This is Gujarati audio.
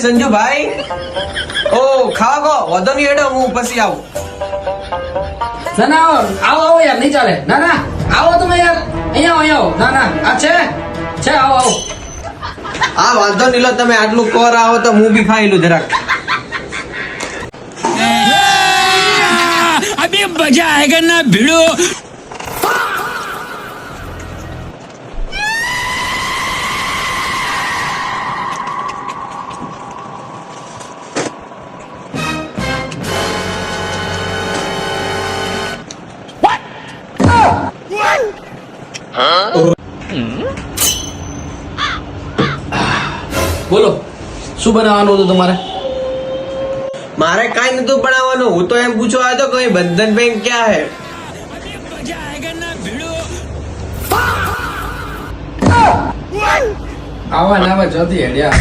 સંજુભાઈ ઓ ખાવો વધો નહીં હેડો હું પછી આવું ના ના આવો આવો યાર નહીં ચાલે ના ના આવો તમે યાર અહીંયા આવો ના ના આ છે આવો આવો આ વાંધો નહીં લો તમે આટલું કોર આવો તો હું બી ખાઈ લઉં જરાક अभी मजा आएगा ना भिड़ो બોલો શું બનાવવાનું હતું તમારે મારે કાઈ નતું બનાવવાનું હું તો એમ પૂછવા આવ્યો તો કઈ બંધન બેંક ક્યાં હે मजा आएगा ना भिड़ो આવા ના જતી હેડ્યા